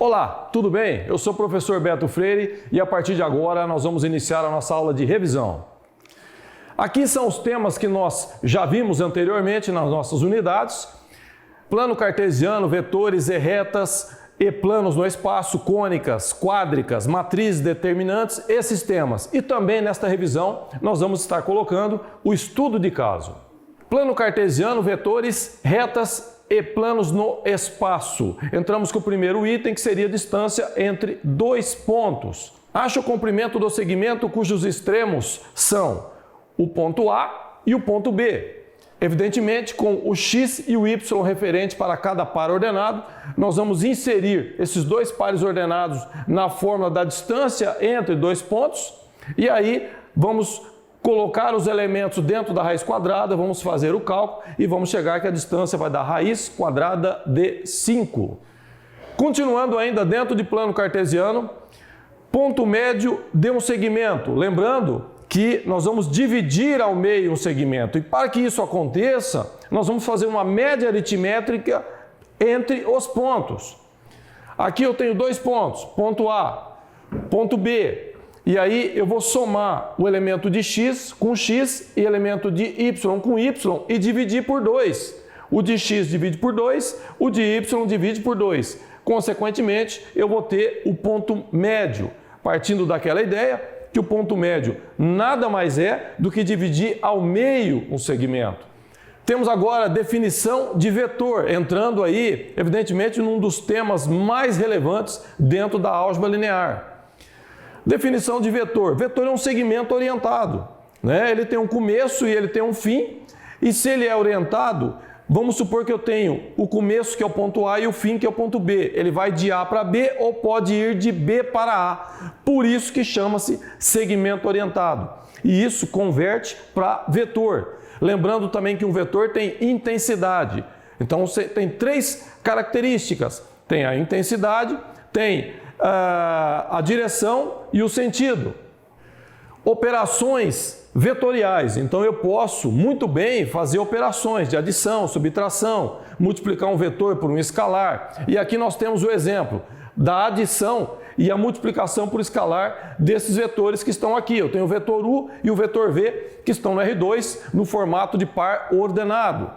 Olá, tudo bem? Eu sou o professor Beto Freire e a partir de agora nós vamos iniciar a nossa aula de revisão. Aqui são os temas que nós já vimos anteriormente nas nossas unidades: plano cartesiano, vetores e retas, e planos no espaço, cônicas, quádricas, matrizes determinantes, esses temas. E também nesta revisão nós vamos estar colocando o estudo de caso. Plano cartesiano, vetores, retas e planos no espaço. Entramos com o primeiro item, que seria a distância entre dois pontos. Acha o comprimento do segmento cujos extremos são o ponto A e o ponto B. Evidentemente, com o x e o y referente para cada par ordenado, nós vamos inserir esses dois pares ordenados na fórmula da distância entre dois pontos e aí vamos colocar os elementos dentro da raiz quadrada, vamos fazer o cálculo e vamos chegar que a distância vai dar raiz quadrada de 5. Continuando ainda dentro de plano cartesiano, ponto médio de um segmento. Lembrando que nós vamos dividir ao meio um segmento. E para que isso aconteça, nós vamos fazer uma média aritmétrica entre os pontos. Aqui eu tenho dois pontos, ponto A, ponto B. E aí eu vou somar o elemento de x com x e elemento de y com y e dividir por 2. O de x divide por 2, o de y divide por 2. Consequentemente, eu vou ter o ponto médio, partindo daquela ideia que o ponto médio nada mais é do que dividir ao meio um segmento. Temos agora a definição de vetor, entrando aí, evidentemente, num dos temas mais relevantes dentro da álgebra linear. Definição de vetor. Vetor é um segmento orientado, né? Ele tem um começo e ele tem um fim. E se ele é orientado, vamos supor que eu tenho o começo, que é o ponto A, e o fim, que é o ponto B. Ele vai de A para B ou pode ir de B para A. Por isso que chama-se segmento orientado. E isso converte para vetor. Lembrando também que um vetor tem intensidade. Então você tem três características. Tem a intensidade, tem a direção e o sentido. Operações vetoriais. Então eu posso muito bem fazer operações de adição, subtração, multiplicar um vetor por um escalar. E aqui nós temos o exemplo da adição e a multiplicação por escalar desses vetores que estão aqui. Eu tenho o vetor U e o vetor V que estão no R2 no formato de par ordenado.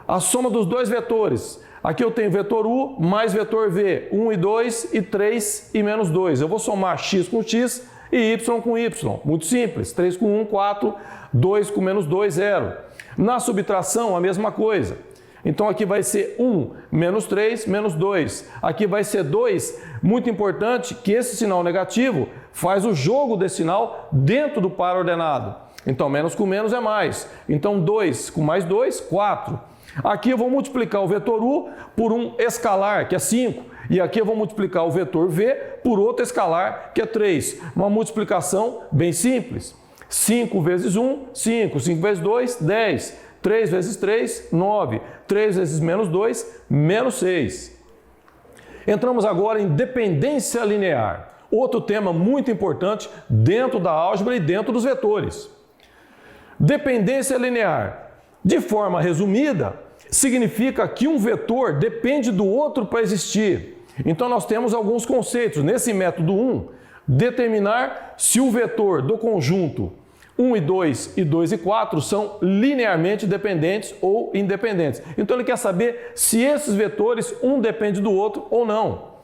A soma dos dois vetores. Aqui eu tenho vetor U mais vetor V, 1 e 2 e 3 e menos 2. Eu vou somar x com x e y com y. Muito simples. 3 com 1, 4, 2 com menos 2, 0. Na subtração, a mesma coisa. Então aqui vai ser 1 menos 3 menos 2. Aqui vai ser 2. Muito importante que esse sinal negativo faz o jogo desse sinal dentro do par ordenado. Então menos com menos é mais. Então 2 com mais 2, 4. Aqui eu vou multiplicar o vetor U por um escalar, que é 5. E aqui eu vou multiplicar o vetor V por outro escalar, que é 3. Uma multiplicação bem simples. 5 vezes 1, 5. 5 vezes 2, 10. 3 vezes 3, 9. 3 vezes menos 2, menos 6. Entramos agora em dependência linear. Outro tema muito importante dentro da álgebra e dentro dos vetores. Dependência linear. De forma resumida, significa que um vetor depende do outro para existir. Então nós temos alguns conceitos. Nesse método 1, determinar se o vetor do conjunto 1 e 2 e 2 e 4 são linearmente dependentes ou independentes. Então ele quer saber se esses vetores um depende do outro ou não.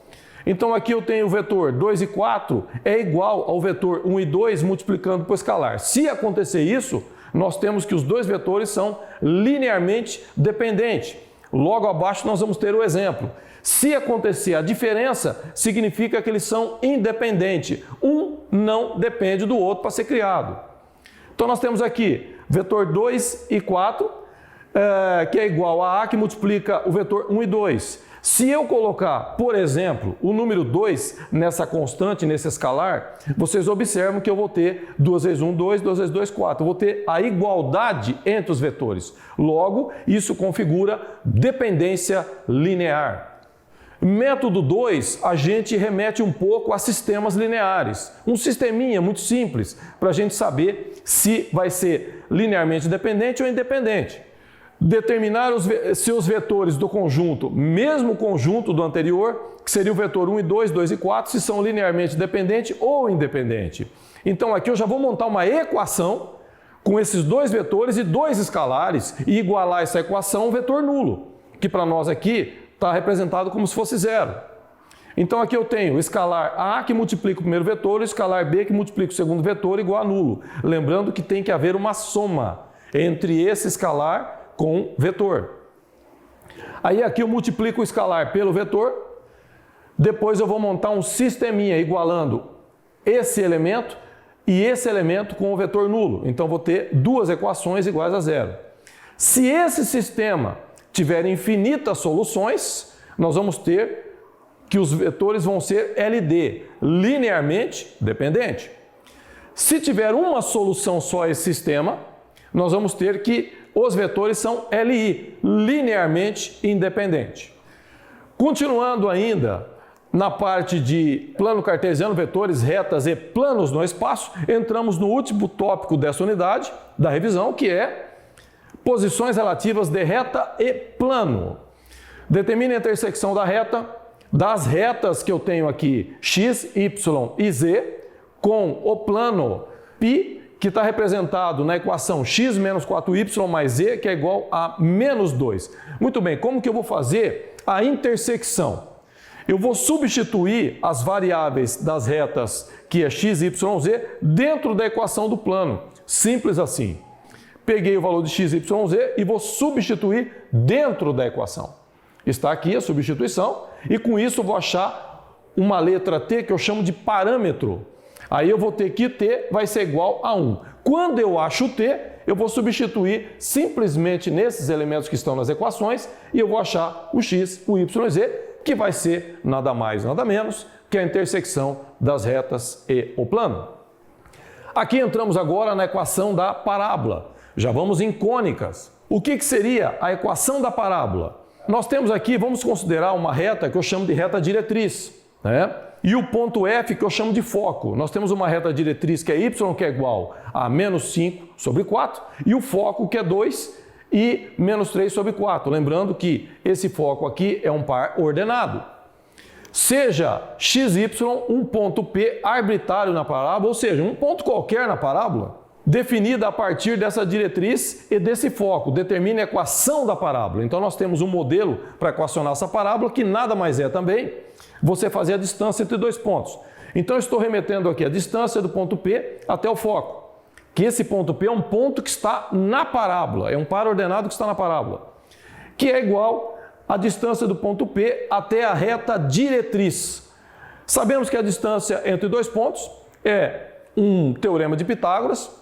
Então aqui eu tenho o vetor 2 e 4 é igual ao vetor 1 e 2 multiplicando por escalar. Se acontecer isso, nós temos que os dois vetores são linearmente dependentes. Logo abaixo nós vamos ter o exemplo. Se acontecer a diferença, significa que eles são independentes. Um não depende do outro para ser criado. Então nós temos aqui vetor 2 e 4, que é igual a que multiplica o vetor 1 e 2. Se eu colocar, por exemplo, o número 2 nessa constante, nesse escalar, vocês observam que eu vou ter 2 vezes 1, 2, 2 vezes 2, 4. Eu vou ter a igualdade entre os vetores. Logo, isso configura dependência linear. Método 2, a gente remete um pouco a sistemas lineares. Um sisteminha muito simples para a gente saber se vai ser linearmente dependente ou independente. determinar se os vetores do conjunto, mesmo conjunto do anterior, que seria o vetor 1 e 2, 2 e 4, se são linearmente dependentes ou independentes. Então aqui eu já vou montar uma equação com esses dois vetores e dois escalares e igualar essa equação a um vetor nulo, que para nós aqui está representado como se fosse zero. Então aqui eu tenho o escalar A que multiplica o primeiro vetor e o escalar B que multiplica o segundo vetor igual a nulo. Lembrando que tem que haver uma soma entre esse escalar com vetor. Aí aqui eu multiplico o escalar pelo vetor, depois eu vou montar um sisteminha igualando esse elemento e esse elemento com o vetor nulo. Então vou ter duas equações iguais a zero. Se esse sistema tiver infinitas soluções, nós vamos ter que os vetores vão ser LD, linearmente dependente. Se tiver uma solução só esse sistema, nós vamos ter que os vetores são LI, linearmente independente. Continuando ainda na parte de plano cartesiano, vetores, retas e planos no espaço, entramos no último tópico dessa unidade da revisão, que é posições relativas de reta e plano. Determine a intersecção da reta, das retas que eu tenho aqui, x, y e z, com o plano π, que está representado na equação x menos 4y mais z, que é igual a menos 2. Muito bem, como que eu vou fazer a intersecção? Eu vou substituir as variáveis das retas, que é x, y, z, dentro da equação do plano. Simples assim. Peguei o valor de x, y, z e vou substituir dentro da equação. Está aqui a substituição e com isso eu vou achar uma letra t que eu chamo de parâmetro. Aí eu vou ter que t vai ser igual a 1. Quando eu acho t, eu vou substituir simplesmente nesses elementos que estão nas equações e eu vou achar o x, o y e o z, que vai ser nada mais, nada menos que a intersecção das retas e o plano. Aqui entramos agora na equação da parábola. Já vamos em cônicas. O que seria a equação da parábola? Nós temos aqui, vamos considerar uma reta que eu chamo de reta diretriz, né? E o ponto F que eu chamo de foco. Nós temos uma reta diretriz que é y, que é igual a menos 5 sobre 4, e o foco que é 2 e menos 3 sobre 4. Lembrando que esse foco aqui é um par ordenado. Seja xy um ponto P arbitrário na parábola, ou seja, um ponto qualquer na parábola, definida a partir dessa diretriz e desse foco, determine a equação da parábola. Então nós temos um modelo para equacionar essa parábola, que nada mais é também você fazer a distância entre dois pontos. Então eu estou remetendo aqui a distância do ponto P até o foco, que esse ponto P é um ponto que está na parábola, é um par ordenado que está na parábola, que é igual a distância do ponto P até a reta diretriz. Sabemos que a distância entre dois pontos é um teorema de Pitágoras,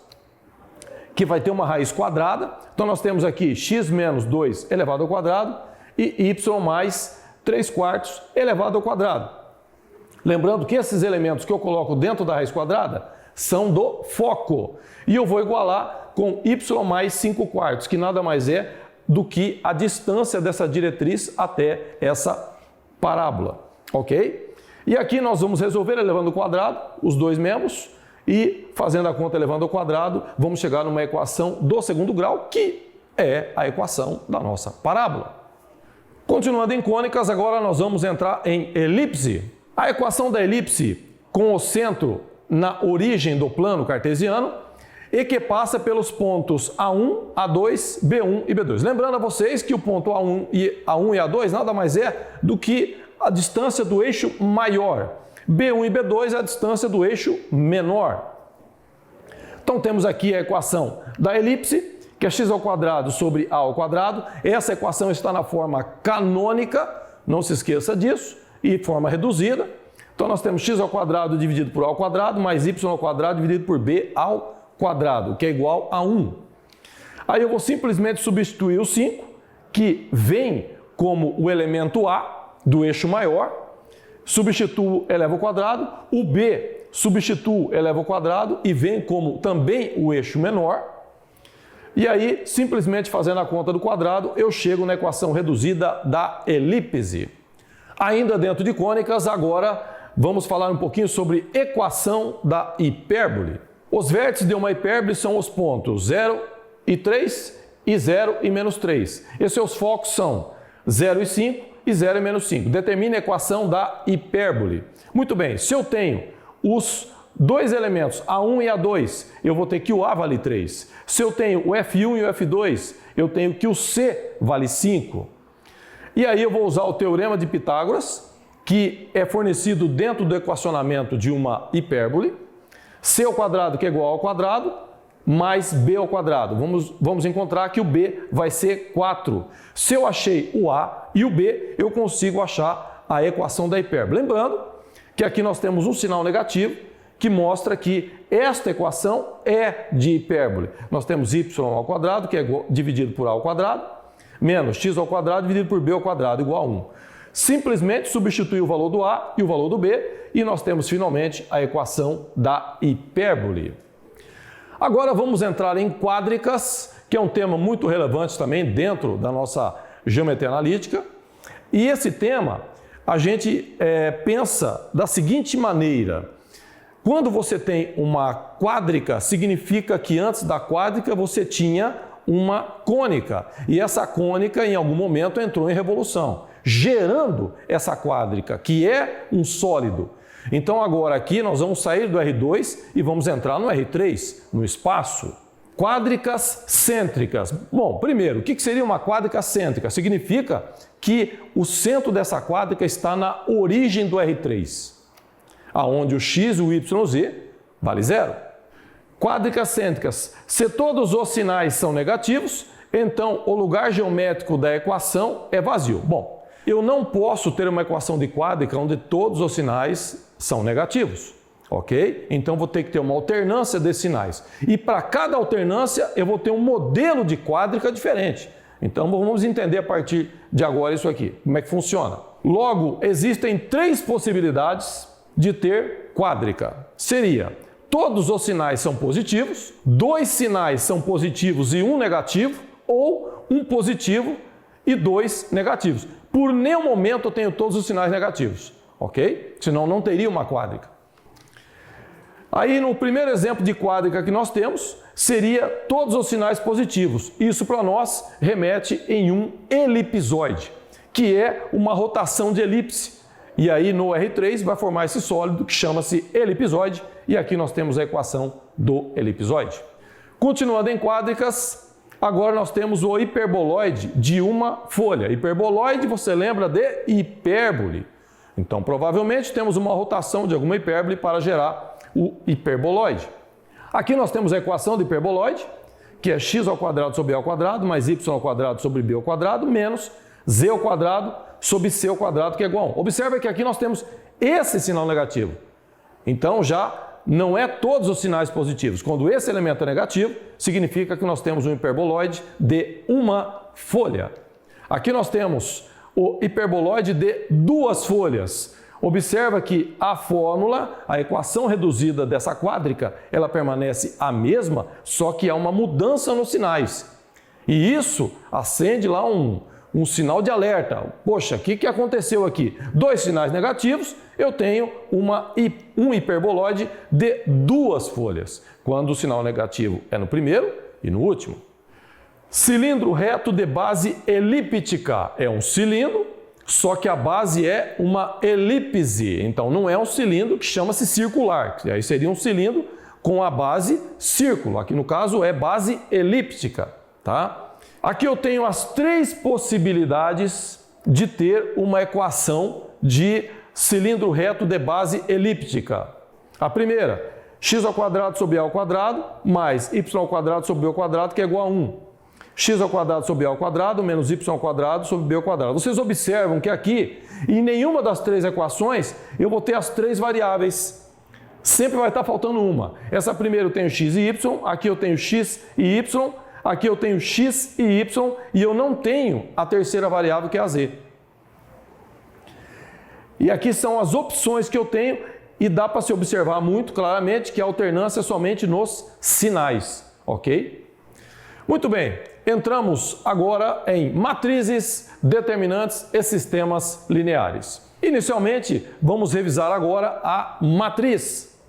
que vai ter uma raiz quadrada. Então nós temos aqui x menos 2 elevado ao quadrado e y mais 3/4 elevado ao quadrado. Lembrando que esses elementos que eu coloco dentro da raiz quadrada são do foco. E eu vou igualar com y mais 5/4, que nada mais é do que a distância dessa diretriz até essa parábola, ok? E aqui nós vamos resolver elevando ao quadrado os dois membros e fazendo a conta elevando ao quadrado, vamos chegar numa equação do segundo grau, que é a equação da nossa parábola. Continuando em cônicas, agora nós vamos entrar em elipse. A equação da elipse com o centro na origem do plano cartesiano e que passa pelos pontos A1, A2, B1 e B2. Lembrando a vocês que o ponto A1 e A2 nada mais é do que a distância do eixo maior. B1 e B2 é a distância do eixo menor. Então temos aqui a equação da elipse, que é x ao quadrado sobre a ao quadrado. Essa equação está na forma canônica, não se esqueça disso, e forma reduzida. Então nós temos x ao quadrado dividido por a ao quadrado, mais y ao quadrado dividido por b ao quadrado, que é igual a 1. Aí eu vou simplesmente substituir o 5, que vem como o elemento A do eixo maior, substituo eleva ao quadrado, o b substituo eleva ao quadrado e vem como também o eixo menor. E aí, simplesmente fazendo a conta do quadrado, eu chego na equação reduzida da elipse. Ainda dentro de cônicas, agora vamos falar um pouquinho sobre equação da hipérbole. Os vértices de uma hipérbole são os pontos 0 e 3 e 0 e menos 3. E seus focos são 0 e 5 e 0 e menos 5. Determine a equação da hipérbole. Muito bem, se eu tenho os dois elementos, A1 e A2, eu vou ter que o A vale 3. Se eu tenho o F1 e o F2, eu tenho que o C vale 5. E aí eu vou usar o teorema de Pitágoras, que é fornecido dentro do equacionamento de uma hipérbole. C ao quadrado, que é igual ao quadrado, mais B ao quadrado. Vamos encontrar que o B vai ser 4. Se eu achei o A e o B, eu consigo achar a equação da hipérbole. Lembrando que aqui nós temos um sinal negativo que mostra que esta equação é de hipérbole. Nós temos y ao quadrado, que é dividido por a ao quadrado, menos x ao quadrado dividido por b ao quadrado, igual a 1. Simplesmente substituir o valor do a e o valor do b e nós temos finalmente a equação da hipérbole. Agora vamos entrar em quádricas, que é um tema muito relevante também dentro da nossa geometria analítica. E esse tema a gente pensa da seguinte maneira: quando você tem uma quádrica, significa que antes da quádrica você tinha uma cônica. E essa cônica, em algum momento, entrou em revolução, gerando essa quádrica, que é um sólido. Então, agora aqui nós vamos sair do R2 e vamos entrar no R3, no espaço. Quádricas cêntricas. Bom, primeiro, o que seria uma quádrica cêntrica? Significa que o centro dessa quádrica está na origem do R3. Aonde o x, o y e o z vale 0. Quádricas cêntricas. Se todos os sinais são negativos, então o lugar geométrico da equação é vazio. Bom, eu não posso ter uma equação de quádrica onde todos os sinais são negativos, ok? Então vou ter que ter uma alternância de sinais. E para cada alternância eu vou ter um modelo de quádrica diferente. Então vamos entender a partir de agora isso aqui, como é que funciona. Logo, existem 3 possibilidades de ter quádrica. Seria: todos os sinais são positivos, 2 sinais são positivos e 1 negativo, ou 1 positivo e 2 negativos. Por nenhum momento eu tenho todos os sinais negativos, ok? Senão não teria uma quádrica. Aí no primeiro exemplo de quádrica que nós temos, seria todos os sinais positivos. Isso para nós remete em um elipsoide, que é uma rotação de elipse. E aí no R3 vai formar esse sólido que chama-se elipsoide, e aqui nós temos a equação do elipsoide. Continuando em quádricas, agora nós temos o hiperboloide de uma folha. Hiperboloide, você lembra de hipérbole. Então provavelmente temos uma rotação de alguma hipérbole para gerar o hiperboloide. Aqui nós temos a equação do hiperboloide, que é x ao quadrado sobre a ao quadrado, mais y ao quadrado sobre b ao quadrado, menos z ao quadrado sobre c ao quadrado, que é igual a 1. Observe que aqui nós temos esse sinal negativo. Então já não é todos os sinais positivos. Quando esse elemento é negativo, significa que nós temos um hiperboloide de uma folha. Aqui nós temos o hiperboloide de 2 folhas. Observa que a fórmula, a equação reduzida dessa quádrica, ela permanece a mesma, só que há uma mudança nos sinais. E isso acende lá um sinal de alerta. Poxa, o que aconteceu aqui? 2 sinais negativos, eu tenho um hiperboloide de 2 folhas, quando o sinal negativo é no primeiro e no último. Cilindro reto de base elíptica. É um cilindro, só que a base é uma elipse. Então não é um cilindro que chama-se circular. Aí seria um cilindro com a base círculo. Aqui no caso é base elíptica, tá? Aqui eu tenho as 3 possibilidades de ter uma equação de cilindro reto de base elíptica. A primeira, x ao quadrado sobre a ao quadrado, mais y ao quadrado sobre b ao quadrado, que é igual a 1. X ao quadrado sobre a ao quadrado, menos y ao quadrado sobre b ao quadrado. Vocês observam que aqui, em nenhuma das 3 equações, eu vou ter as 3 variáveis. Sempre vai estar faltando uma. Essa primeira eu tenho x e y, aqui eu tenho x e y, aqui eu tenho x e y e eu não tenho a terceira variável, que é a z. E aqui são as opções que eu tenho e dá para se observar muito claramente que a alternância é somente nos sinais, ok? Muito bem, entramos agora em matrizes, determinantes e sistemas lineares. Inicialmente, vamos revisar agora a matriz.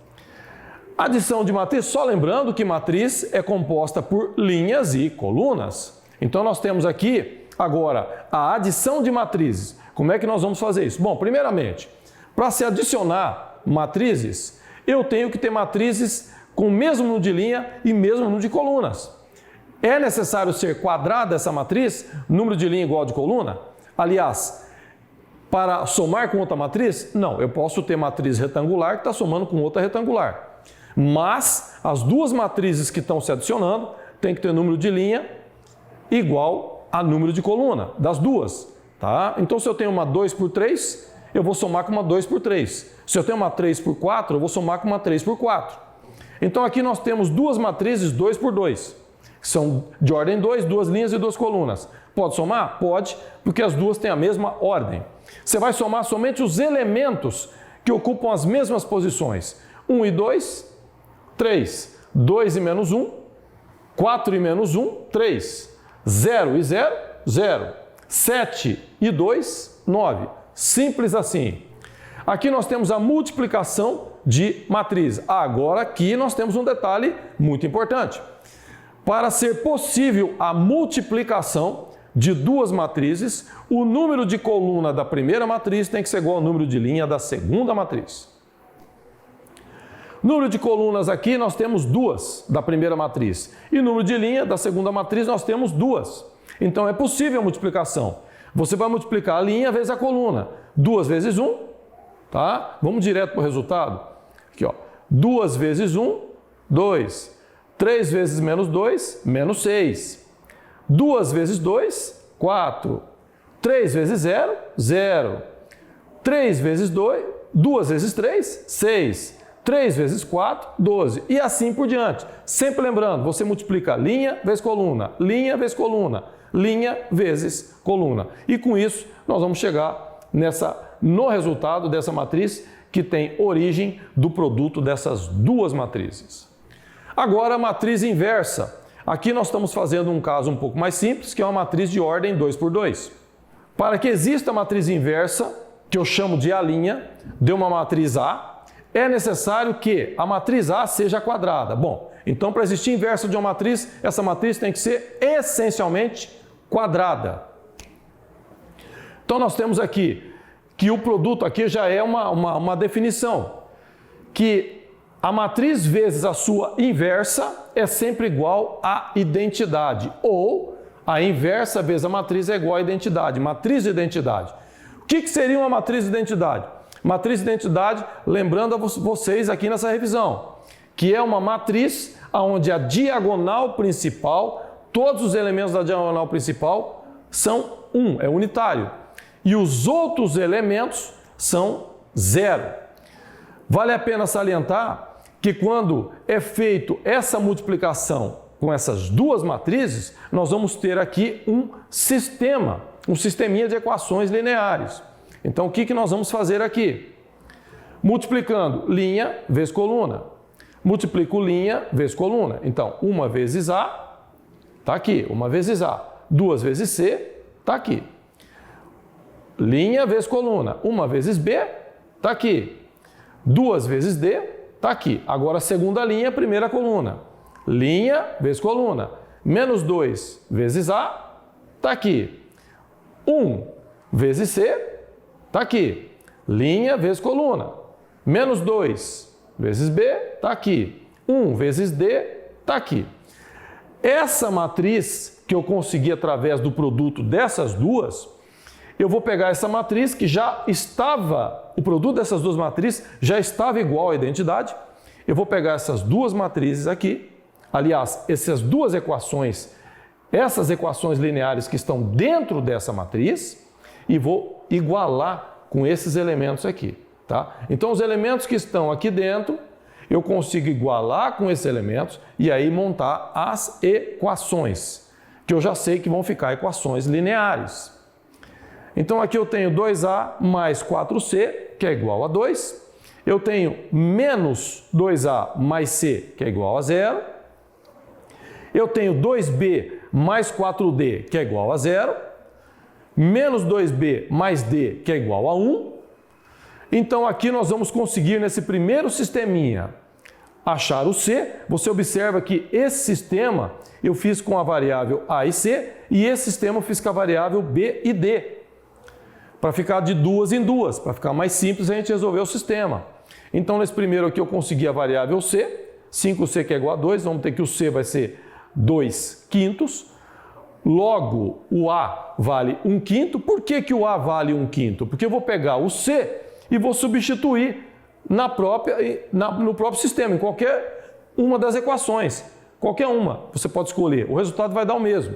Adição de matriz, só lembrando que matriz é composta por linhas e colunas. Então nós temos aqui agora a adição de matrizes. Como é que nós vamos fazer isso? Bom, primeiramente, para se adicionar matrizes, eu tenho que ter matrizes com o mesmo número de linha e mesmo número de colunas. É necessário ser quadrada essa matriz, número de linha igual de coluna? Aliás, para somar com outra matriz? Não, eu posso ter matriz retangular que está somando com outra retangular. Mas as duas matrizes que estão se adicionando tem que ter número de linha igual a número de coluna, das duas. Tá? Então, se eu tenho uma 2 por 3, eu vou somar com uma 2 por 3. Se eu tenho uma 3 por 4, eu vou somar com uma 3 por 4. Então, aqui nós temos duas matrizes 2 por 2. São de ordem 2, duas linhas e duas colunas. Pode somar? Pode, porque as duas têm a mesma ordem. Você vai somar somente os elementos que ocupam as mesmas posições. 1 e 2, 3. 2 e menos 1, 4 e menos 1, 3. 0 e 0, 0. 7 e 2, 9. Simples assim. Aqui nós temos a multiplicação de matriz. Agora aqui nós temos um detalhe muito importante. Para ser possível a multiplicação de duas matrizes, o número de coluna da primeira matriz tem que ser igual ao número de linha da segunda matriz. Número de colunas aqui nós temos duas da primeira matriz e número de linha da segunda matriz nós temos duas. Então é possível a multiplicação. Você vai multiplicar a linha vezes a coluna. 2 vezes 1, tá? Vamos direto para o resultado. Aqui, ó. 2 vezes 1, 2. 3 vezes menos 2, menos 6. 2 vezes 2, 4. 3 vezes 0, 0. 3 vezes 2, 2 vezes 3, 6. 3 vezes 4, 12. E assim por diante. Sempre lembrando, você multiplica linha vezes coluna, linha vezes coluna, linha vezes coluna. E com isso, nós vamos chegar no resultado dessa matriz que tem origem do produto dessas duas matrizes. Agora, a matriz inversa. Aqui nós estamos fazendo um caso um pouco mais simples, que é uma matriz de ordem 2 por 2. Para que exista a matriz inversa, que eu chamo de A', de uma matriz A, é necessário que a matriz A seja quadrada. Bom, então para existir inversa de uma matriz, essa matriz tem que ser essencialmente quadrada. Então nós temos aqui que o produto aqui já é uma definição, que a matriz vezes a sua inversa é sempre igual à identidade, ou a inversa vezes a matriz é igual à identidade, matriz de identidade. O que seria uma matriz de identidade? Matriz de identidade, lembrando a vocês aqui nessa revisão, que é uma matriz onde a diagonal principal, todos os elementos da diagonal principal são 1, é unitário, e os outros elementos são 0. Vale a pena salientar que quando é feito essa multiplicação com essas duas matrizes, nós vamos ter aqui um sisteminha de equações lineares. Então, o que nós vamos fazer aqui? Multiplicando linha vezes coluna. Multiplico linha vezes coluna. Então, 1 vezes A, está aqui. 1 vezes A. 2 vezes C, está aqui. Linha vezes coluna. 1 vezes B, está aqui. 2 vezes D, está aqui. Agora, segunda linha, primeira coluna. Linha vezes coluna. Menos 2 vezes A, está aqui. 1 vezes C, está aqui. Linha vezes coluna. Menos 2 vezes B, está aqui. 1 vezes D, está aqui. Essa matriz que eu consegui através do produto dessas duas, eu vou pegar essa matriz que já estava, o produto dessas duas matrizes já estava igual à identidade. Eu vou pegar essas duas matrizes aqui, aliás, essas duas equações, essas equações lineares que estão dentro dessa matriz, e vou igualar com esses elementos aqui, tá? Então, os elementos que estão aqui dentro, eu consigo igualar com esses elementos e aí montar as equações, que eu já sei que vão ficar equações lineares. Então, aqui eu tenho 2A mais 4C, que é igual a 2. Eu tenho menos 2A mais C, que é igual a 0. Eu tenho 2B mais 4D, que é igual a 0. Menos 2B mais D, que é igual a 1. Então, aqui nós vamos conseguir, nesse primeiro sisteminha, achar o C, você observa que esse sistema eu fiz com a variável A e C e esse sistema eu fiz com a variável B e D. Para ficar de duas em duas, para ficar mais simples a gente resolver o sistema. Então, nesse primeiro aqui eu consegui a variável C, 5C que é igual a 2, vamos ter que o C vai ser 2/5. Logo, o A vale 1/5. Por que que o A vale 1/5? Porque eu vou pegar o C e vou substituir no próprio sistema, em qualquer uma das equações. Qualquer uma, você pode escolher. O resultado vai dar o mesmo.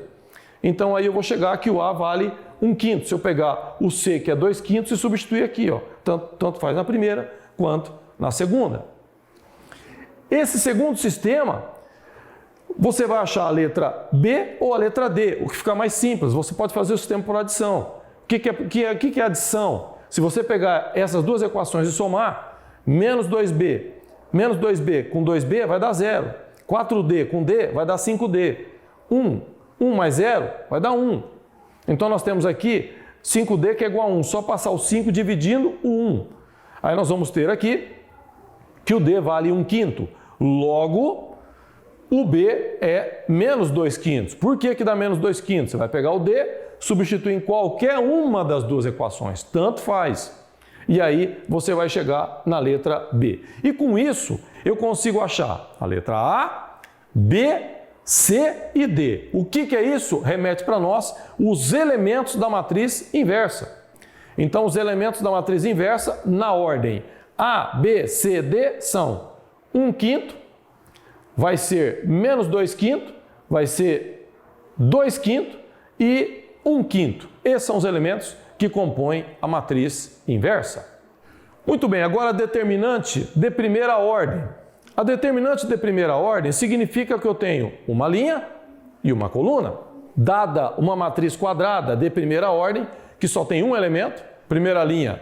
Então, aí eu vou chegar que o A vale 1/5. Se eu pegar o C, que é 2/5, e substituir aqui, ó, tanto faz na primeira quanto na segunda. Esse segundo sistema, você vai achar a letra B ou a letra D, o que fica mais simples. Você pode fazer o sistema por adição. O que é adição? Se você pegar essas duas equações e somar, menos 2B com 2B vai dar 0. 4D com D vai dar 5D. 1 mais 0 vai dar 1. Então nós temos aqui 5D que é igual a 1. Só passar o 5 dividindo o 1. Aí nós vamos ter aqui que o D vale 1/5. Logo, o B é menos 2/5. Por que que dá menos 2/5? Você vai pegar o D, substituir em qualquer uma das duas equações. Tanto faz. E aí você vai chegar na letra B. E com isso, eu consigo achar a letra A, B, C e D. O que é isso? Remete para nós os elementos da matriz inversa. Então, os elementos da matriz inversa, na ordem A, B, C, D, são 1/5, vai ser menos 2/5, vai ser 2/5 e 1/5. Esses são os elementos que compõem a matriz inversa. Muito bem, agora a determinante de primeira ordem. A determinante de primeira ordem significa que eu tenho uma linha e uma coluna. Dada uma matriz quadrada de primeira ordem, que só tem um elemento, primeira linha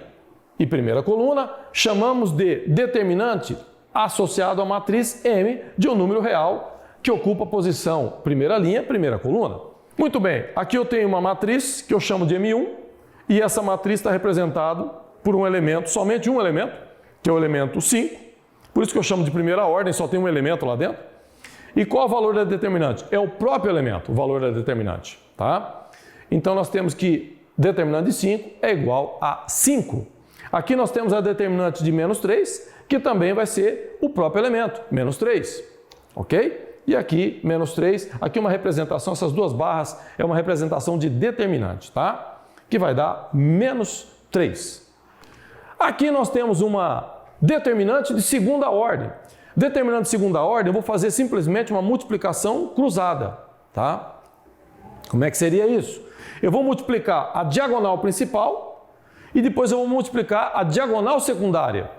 e primeira coluna, chamamos de determinante associado à matriz M de um número real que ocupa a posição primeira linha, primeira coluna. Muito bem, aqui eu tenho uma matriz que eu chamo de M1 e essa matriz está representada por um elemento, somente um elemento, que é o elemento 5. Por isso que eu chamo de primeira ordem, só tem um elemento lá dentro. E qual é o valor da determinante? É o próprio elemento, o valor da determinante, tá? Então nós temos que determinante de 5 é igual a 5. Aqui nós temos a determinante de menos 3, que também vai ser o próprio elemento, menos 3, ok? E aqui, menos 3, aqui uma representação, essas duas barras é uma representação de determinante, tá? Que vai dar menos 3. Aqui nós temos uma determinante de segunda ordem. Determinante de segunda ordem, eu vou fazer simplesmente uma multiplicação cruzada, tá? Como é que seria isso? Eu vou multiplicar a diagonal principal e depois eu vou multiplicar a diagonal secundária.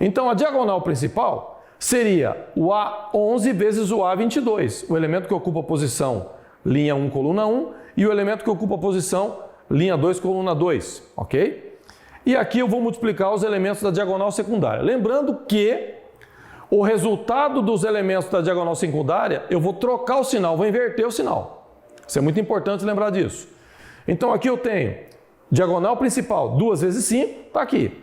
Então, a diagonal principal seria o A11 vezes o A22, o elemento que ocupa a posição linha 1, coluna 1, e o elemento que ocupa a posição linha 2, coluna 2, ok? E aqui eu vou multiplicar os elementos da diagonal secundária. Lembrando que o resultado dos elementos da diagonal secundária, eu vou trocar o sinal, vou inverter o sinal. Isso é muito importante lembrar disso. Então aqui eu tenho diagonal principal, 2 vezes 5, está aqui.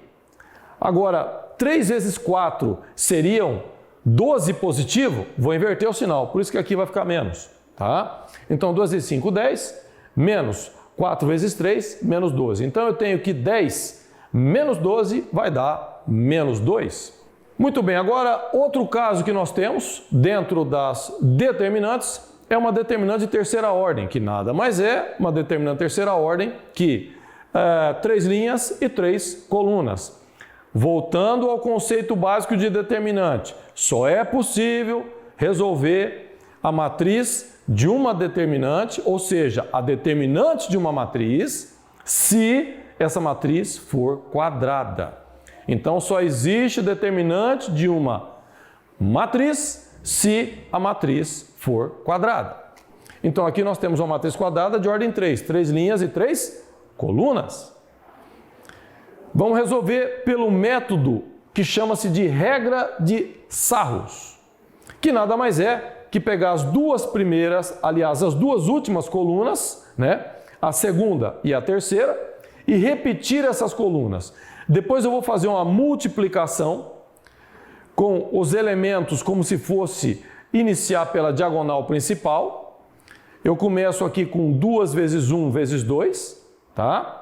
Agora, 3 vezes 4 seriam 12 positivo, vou inverter o sinal, por isso que aqui vai ficar menos, tá? Então 2 vezes 5, 10, menos 4 vezes 3, menos 12. Então eu tenho que 10 menos 12 vai dar menos 2. Muito bem, agora outro caso que nós temos dentro das determinantes é uma determinante de terceira ordem, que nada mais é uma determinante de terceira ordem que 3 linhas e 3 colunas. Voltando ao conceito básico de determinante, só é possível resolver a matriz de uma determinante, ou seja, a determinante de uma matriz, se essa matriz for quadrada. Então, só existe determinante de uma matriz se a matriz for quadrada. Então, aqui nós temos uma matriz quadrada de ordem 3, 3 linhas e 3 colunas. Vamos resolver pelo método que chama-se de regra de Sarrus, que nada mais é que pegar as duas primeiras, aliás, as duas últimas colunas, né, a segunda e a terceira, e repetir essas colunas. Depois eu vou fazer uma multiplicação com os elementos como se fosse iniciar pela diagonal principal. Eu começo aqui com 2 vezes 1 vezes 2, tá?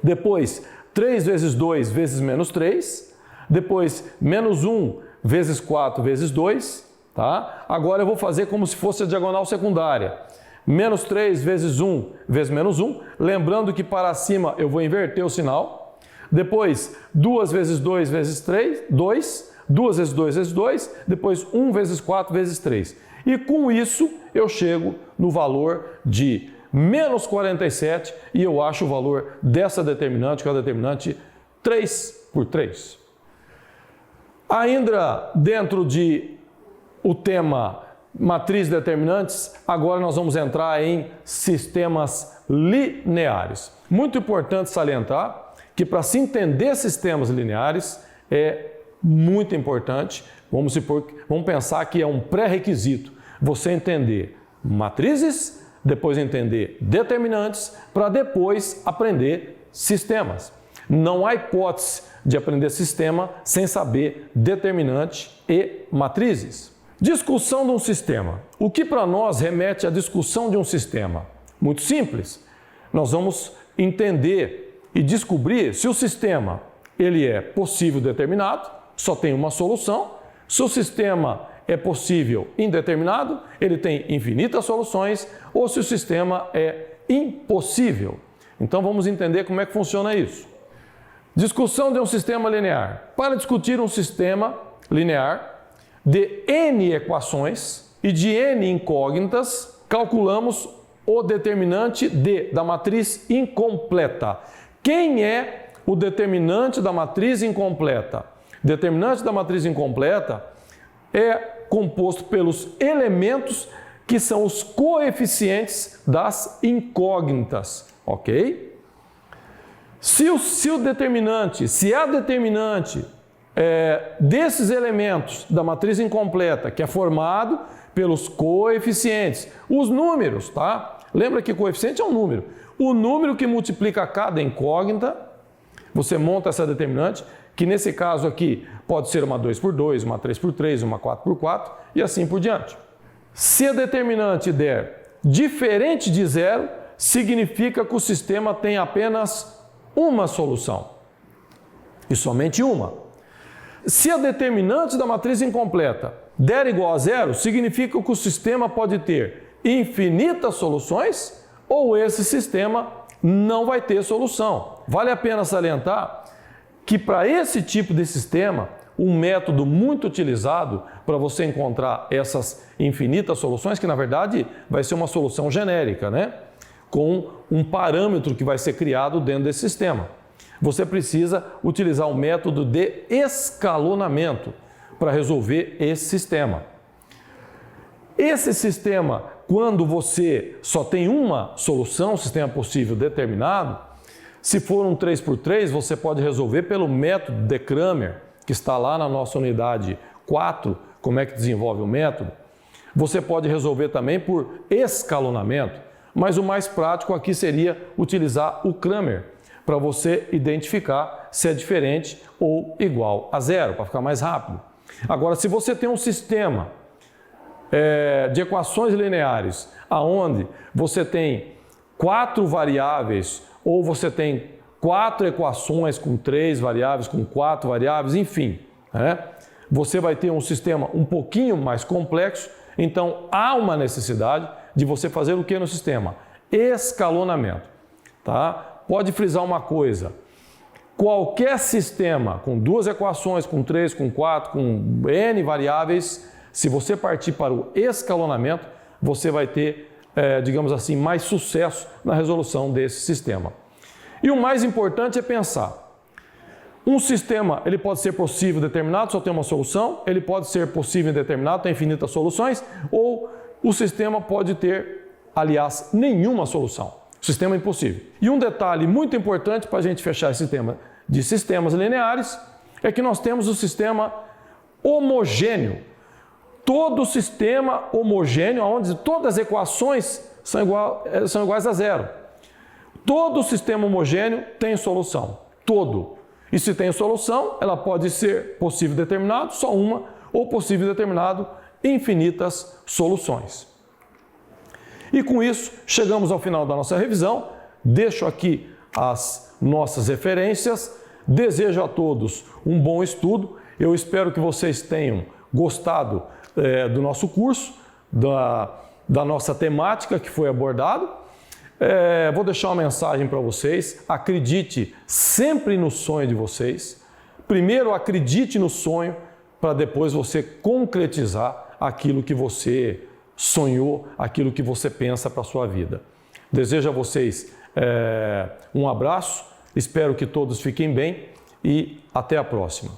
Depois, 3 vezes 2 vezes menos 3. Depois, menos 1 vezes 4 vezes 2, tá? Agora eu vou fazer como se fosse a diagonal secundária. Menos 3 vezes 1 vezes menos 1. Lembrando que para cima eu vou inverter o sinal. Depois, 2 vezes 2 vezes 3, 2. 2 vezes 2 vezes 2. Depois, 1 vezes 4 vezes 3. E com isso, eu chego no valor de menos 47 e eu acho o valor dessa determinante, que é a determinante 3 por 3. Ainda dentro de o tema matriz de determinantes, agora nós vamos entrar em sistemas lineares. Muito importante salientar que para se entender sistemas lineares é muito importante, vamos pensar que é um pré-requisito você entender matrizes, depois entender determinantes, para depois aprender sistemas. Não há hipótese de aprender sistema sem saber determinante e matrizes. Discussão de um sistema. O que para nós remete à discussão de um sistema? Muito simples. Nós vamos entender e descobrir se o sistema ele é possível determinado, só tem uma solução. Se o sistema é possível indeterminado, ele tem infinitas soluções, ou se o sistema é impossível. Então vamos entender como é que funciona isso. Discussão de um sistema linear. Para discutir um sistema linear de n equações e de n incógnitas, calculamos o determinante da matriz incompleta. Quem é o determinante da matriz incompleta? Determinante da matriz incompleta é composto pelos elementos que são os coeficientes das incógnitas, ok? Se a determinante desses elementos da matriz incompleta, que é formado pelos coeficientes, os números, tá? Lembra que coeficiente é um número. O número que multiplica cada incógnita, você monta essa determinante, que nesse caso aqui pode ser uma 2 por 2, uma 3 por 3, uma 4 por 4 e assim por diante. Se a determinante der diferente de zero, significa que o sistema tem apenas uma solução, e somente uma. Se a determinante da matriz incompleta der igual a zero, significa que o sistema pode ter infinitas soluções ou esse sistema não vai ter solução. Vale a pena salientar que para esse tipo de sistema, um método muito utilizado para você encontrar essas infinitas soluções, que na verdade vai ser uma solução genérica, né? Com um parâmetro que vai ser criado dentro desse sistema. Você precisa utilizar o método de escalonamento para resolver esse sistema. Esse sistema, quando você só tem uma solução, sistema possível determinado, se for um 3 por 3, você pode resolver pelo método de Cramer, que está lá na nossa unidade 4, como é que desenvolve o método. Você pode resolver também por escalonamento, mas o mais prático aqui seria utilizar o Cramer, para você identificar se é diferente ou igual a zero, para ficar mais rápido. Agora, se você tem um sistema de equações lineares, aonde você tem 4 variáveis, ou você tem 4 equações com 3 variáveis, com 4 variáveis, enfim, né? Você vai ter um sistema um pouquinho mais complexo, então há uma necessidade de você fazer o que no sistema? Escalonamento, tá? Pode frisar uma coisa, qualquer sistema com 2 equações, com 3, com 4, com N variáveis, se você partir para o escalonamento, você vai ter, digamos assim, mais sucesso na resolução desse sistema. E o mais importante é pensar, um sistema ele pode ser possível determinado, só tem uma solução, ele pode ser possível indeterminado, tem infinitas soluções, ou o sistema pode ter, aliás, nenhuma solução. O sistema é impossível. E um detalhe muito importante para a gente fechar esse tema de sistemas lineares é que nós temos o sistema homogêneo. Todo sistema homogêneo, onde todas as equações são iguais a zero. Todo sistema homogêneo tem solução. Todo. E se tem solução, ela pode ser possível determinado, só uma, ou possível determinado, infinitas soluções. E com isso, chegamos ao final da nossa revisão. Deixo aqui as nossas referências. Desejo a todos um bom estudo. Eu espero que vocês tenham gostado do nosso curso, da nossa temática que foi abordado. Vou deixar uma mensagem para vocês. Acredite sempre no sonho de vocês. Primeiro acredite no sonho para depois você concretizar aquilo que você sonhou, aquilo que você pensa para a sua vida. Desejo a vocês um abraço, espero que todos fiquem bem e até a próxima.